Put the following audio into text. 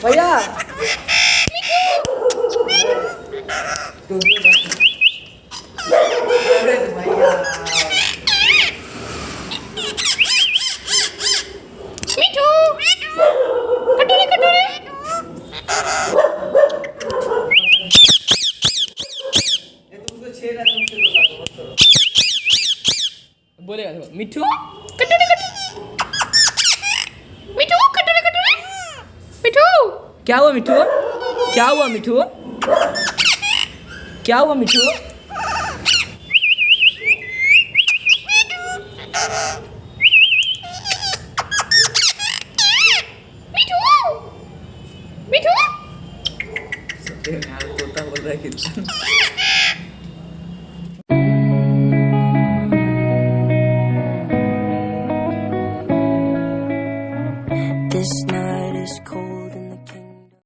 भैया मिठू कटोरे कटोरे बोलेगा मिठू कटोरे कटोरे मिठू कटोरे कटोरे मिठू क्या हुआ मिठू क्या हुआ मिठू क्या हुआ मिठू मिठू मिठू यार तोता बोल रहा है कि This night is cold.